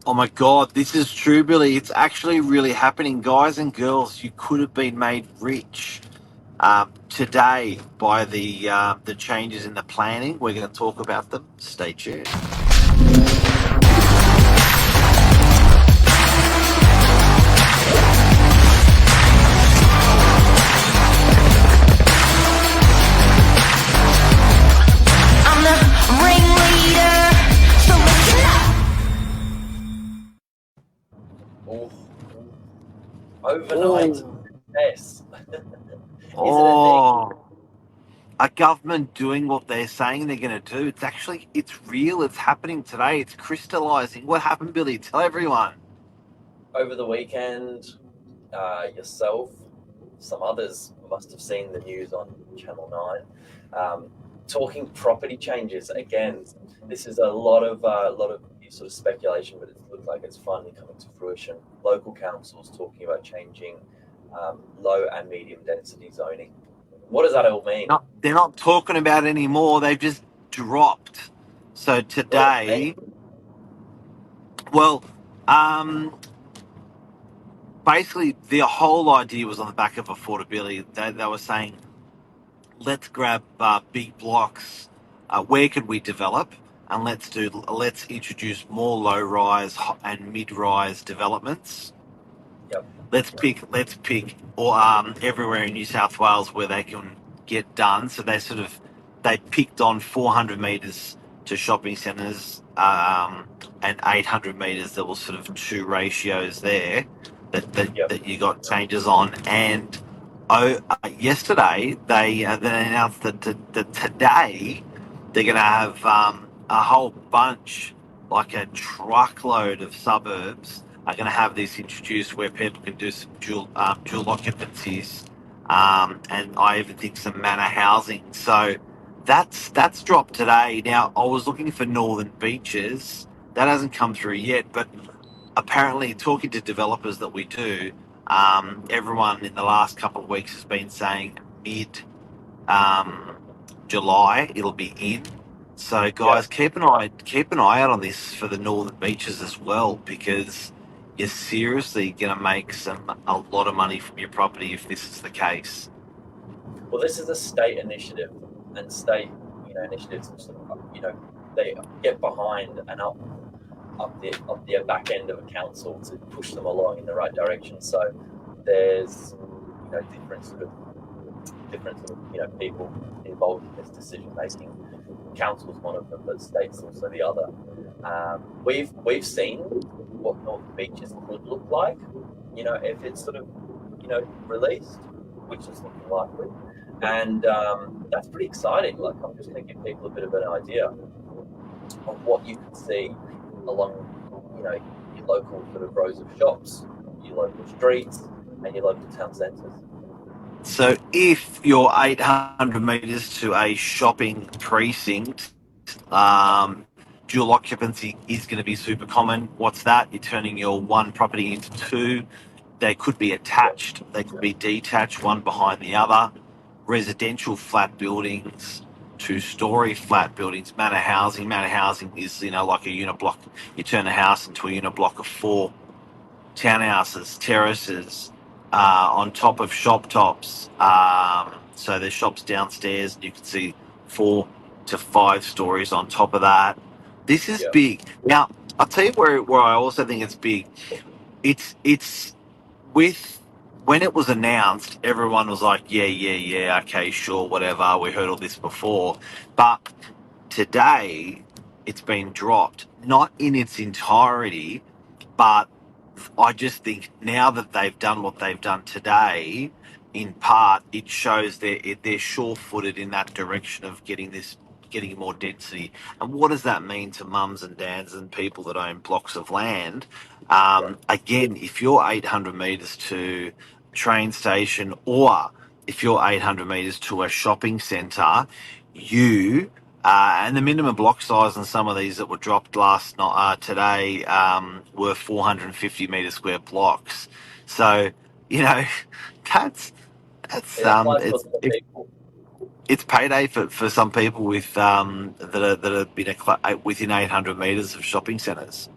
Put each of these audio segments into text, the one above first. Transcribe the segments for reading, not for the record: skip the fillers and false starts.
Oh my God, this is true, Billy. It's actually really happening, guys and girls. You could have been made rich today by the changes in the planning. We're going to talk about them. Stay tuned. I'm the ringleader, so listen up. Oh, overnight success. Is it a thing? Oh, a government doing what they're saying they're going to do. It's real. It's happening today. It's crystallizing. What happened, Billy? Tell everyone. Over the weekend, yourself, some others must have seen the news on Channel 9, talking property changes. Again, this is a lot of sort of speculation, but it looks like it's finally coming to fruition. Local councils talking about changing low and medium density zoning. What does that all mean? No, they're not talking about it anymore. They've just dropped. So What does it mean? today, well, um, basically the whole idea was on the back of affordability. They were saying, let's grab big blocks. Where could we develop? And let's introduce more low-rise and mid-rise developments. Yep. Let's pick or everywhere in New South Wales where they can get done. So they picked on 400 metres to shopping centres and 800 metres. There was sort of two ratios there Yep. that you got changes on. And yesterday they announced that today they're going to have a whole bunch, like a truckload of suburbs are going to have this introduced where people can do some dual occupancies, and I even think some manor housing. So that's dropped today. Now I was looking for Northern Beaches. That hasn't come through yet, but apparently talking to developers that we do, everyone in the last couple of weeks has been saying mid July it'll be in. So guys, keep an eye out on this for the Northern Beaches as well, because you're seriously going to make a lot of money from your property if this is the case. Well, this is a state initiative, and state, initiatives, they get behind and up the back end of a council to push them along in the right direction. So there's, different sort of people involved in this decision making. Council's one of them, but state's also the other. We've seen what Northern Beaches could look like, if it's sort of, released, which is looking likely. And that's pretty exciting. Like, I'm just going to give people a bit of an idea of what you can see along, your local sort of rows of shops, your local streets, and your local town centres. So if you're 800 metres to a shopping precinct, dual occupancy is going to be super common. What's that? You're turning your one property into two. They could be attached. They could be detached, one behind the other. Residential flat buildings, two-story flat buildings, manor housing. Manor housing is, like a unit block. You turn a house into a unit block of 4 townhouses, terraces, on top of shop tops. So there's shops downstairs, and you can see 4 to 5 stories on top of that. This is big. Now, I'll tell you where I also think it's big. It's with when it was announced, everyone was like, yeah, okay, sure, whatever. We heard all this before, but today it's been dropped, not in its entirety, but I just think now that they've done what they've done today, in part, it shows they're sure-footed in that direction of getting more density. And what does that mean to mums and dads and people that own blocks of land? Again, if you're 800 metres to a train station, or if you're 800 metres to a shopping centre, and the minimum block size on some of these that were dropped today were 450 metre square blocks. So, that's it's payday for some people with that have been within 800 metres of shopping centres.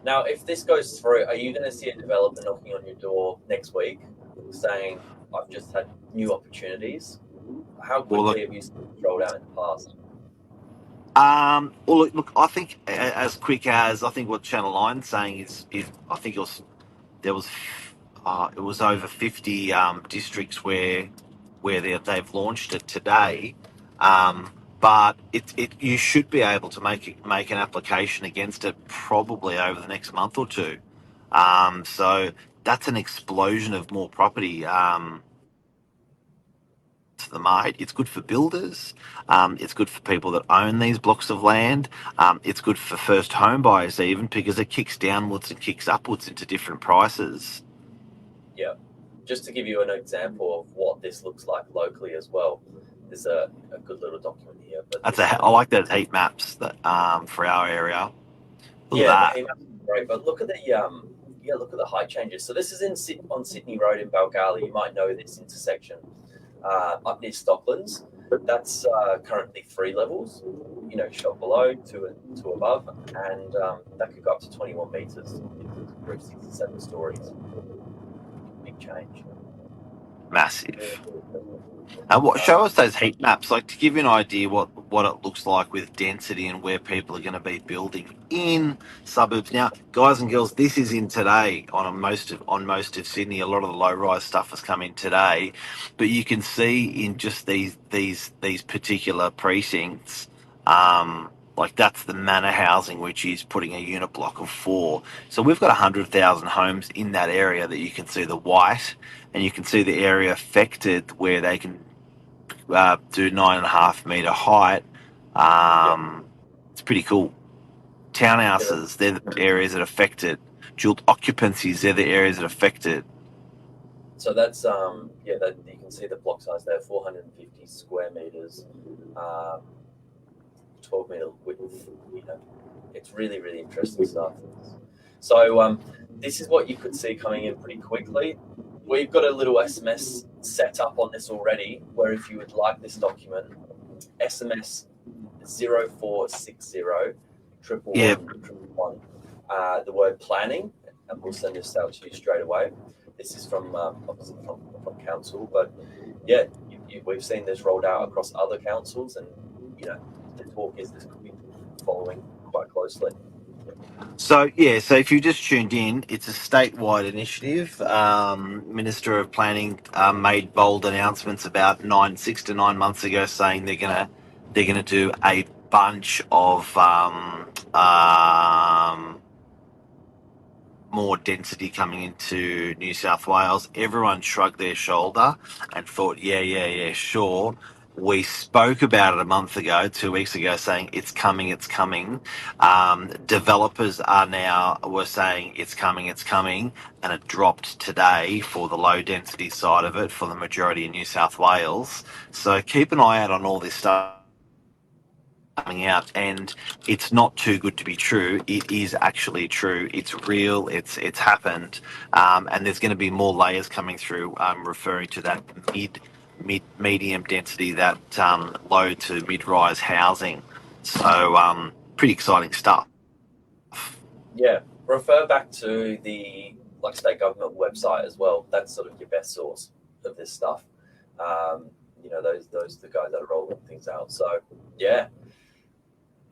Now, if this goes through, are you going to see a developer knocking on your door next week saying, I've just had new opportunities? How Well, quickly have you seen this rolled out in the past? Well, look, I think as quick as I think what Channel 9's saying is I think there was it was over 50 districts where they've launched it today. But you should be able to make an application against it probably over the next month or two. So that's an explosion of more property. To the market. It's good for builders. It's good for people that own these blocks of land. It's good for first home buyers even because it kicks downwards and kicks upwards into different prices. Yeah. Just to give you an example of what this looks like locally as well, there's a good little document here. But I like those heat maps that for our area. Look at yeah, the that. heat map is great. But look at the height changes. So this is on Sydney Road in Balgowlah. You might know this intersection up near Stocklands. That's currently 3 levels. You know, shot below, two above, and that could go up to 21 meters. Reach 67 stories. Big change. Massive. Show us those heat maps, like to give you an idea what it looks like with density and where people are going to be building in suburbs. Now, guys and girls, this is in today most of Sydney. A lot of the low rise stuff has come in today, but you can see in just these particular precincts. Like that's the manor housing, which is putting a unit block of 4. So we've got 100,000 homes in that area that you can see the white, and you can see the area affected where they can do 9.5 meter height. It's pretty cool. Townhouses, they're the areas that are affected. Dual occupancies, they're the areas that are affected. So that's that you can see the block size there, 450 square meters, 12-meter width. You know, it's really, really interesting stuff. So this is what you could see coming in pretty quickly. We've got a little SMS set up on this already, where if you would like this document, SMS 0460 111 the word planning, and we'll send this out to you straight away. This is from obviously from council, but yeah, we've seen this rolled out across other councils, and you know, the talk is this could be following quite closely. So if you just tuned in, it's a statewide initiative. Minister of Planning made bold announcements about 6 to 9 months ago, saying they're gonna do a bunch of more density coming into New South Wales. Everyone shrugged their shoulder and thought, yeah, sure. We spoke about it a month ago, 2 weeks ago, saying it's coming. Developers were saying it's coming, and it dropped today for the low density side of it for the majority of New South Wales. So keep an eye out on all this stuff coming out, and it's not too good to be true. It is actually true. It's real. It's happened, and there's going to be more layers coming through, referring to that medium density, that low to mid-rise housing. So pretty exciting stuff. Yeah, refer back to the state government website as well. That's sort of your best source of this stuff. You know, those the guys that are rolling things out. So yeah.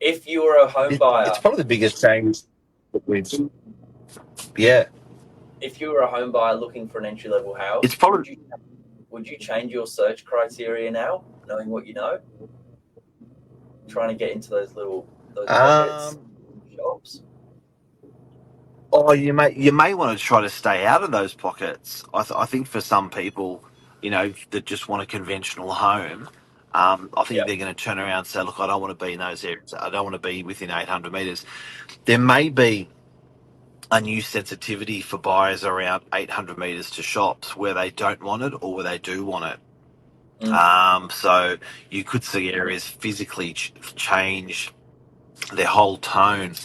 If you were a home buyer, it's probably the biggest change that we've. Yeah. If you were a home buyer looking for an entry level house, It's probably. Would you change your search criteria now, knowing what you know? Trying to get into those pockets, shops. Oh, you may want to try to stay out of those pockets. I think for some people, you know, that just want a conventional home, I think they're going to turn around and say, look, I don't want to be in those areas. I don't want to be within 800 metres. There may be a new sensitivity for buyers around 800 metres to shops where they don't want it or where they do want it. So you could see areas physically change their whole tone,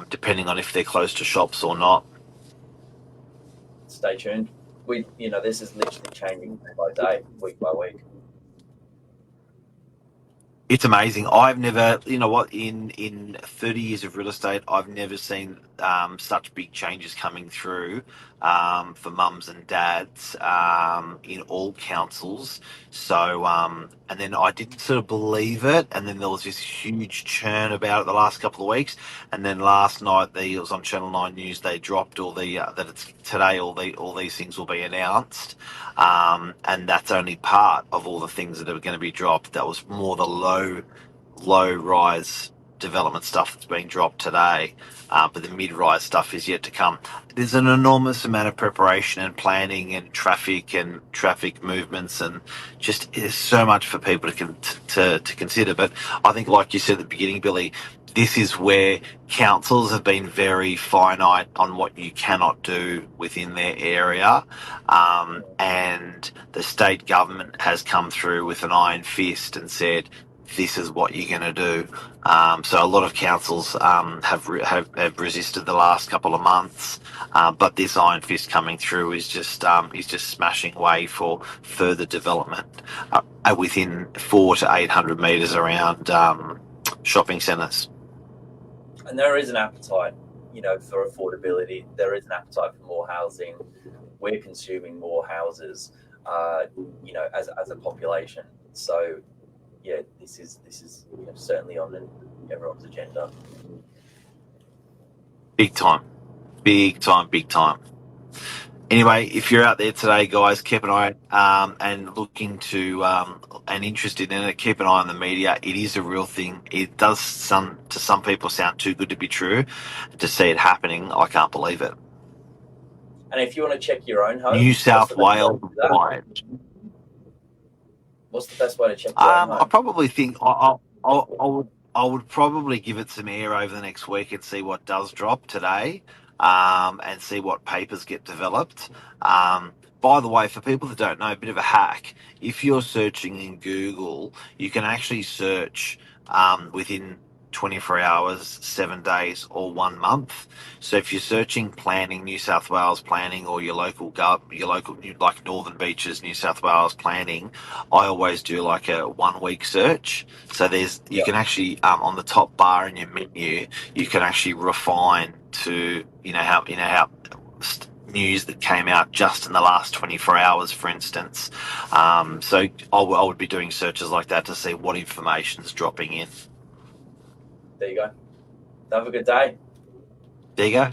depending on if they're close to shops or not. Stay tuned. This is literally changing day by day, week by week. It's amazing. I've never, you know what, in 30 years of real estate, I've never seen such big changes coming through for mums and dads in all councils. So, and then I didn't sort of believe it, and then there was this huge churn about it the last couple of weeks, and then last night it was on Channel 9 News. They dropped all the that it's today. All these things will be announced. And that's only part of all the things that are going to be dropped. That was more the low rise development stuff that's being dropped today, but the mid rise stuff is yet to come. There's an enormous amount of preparation and planning and traffic movements, and just there's so much for people to consider. But I think, like you said at the beginning, Billy, this is where councils have been very finite on what you cannot do within their area, and the state government has come through with an iron fist and said, this is what you're going to do. So a lot of councils have resisted the last couple of months, but this iron fist coming through is just smashing way for further development within 400 to 800 metres around shopping centres. And there is an appetite, for affordability. There is an appetite for more housing. We're consuming more houses, as a population. So, yeah, this is certainly on everyone's agenda. Big time. Anyway, if you're out there today, guys, keep an eye and looking to and interested in it, keep an eye on the media. It is a real thing. It does to some people sound too good to be true. To see it happening, I can't believe it. And if you want to check your own home, New South Wales wide. What's the best way to check your own home? I probably think I would probably give it some air over the next week and see what does drop today, and see what papers get developed. By the way, for people that don't know, a bit of a hack. If you're searching in Google, you can actually search within 24 hours, 7 days, or 1 month. So if you're searching planning, New South Wales planning, or your local like Northern Beaches, New South Wales planning, I always do like a 1 week search. So you can actually on the top bar in your menu, you can actually refine to how news that came out just in the last 24 hours, for instance. So I would be doing searches like that to see what information is dropping in. There you go. Have a good day. There you go.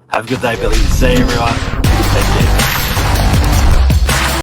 Have a good day, Billy. See you, everyone.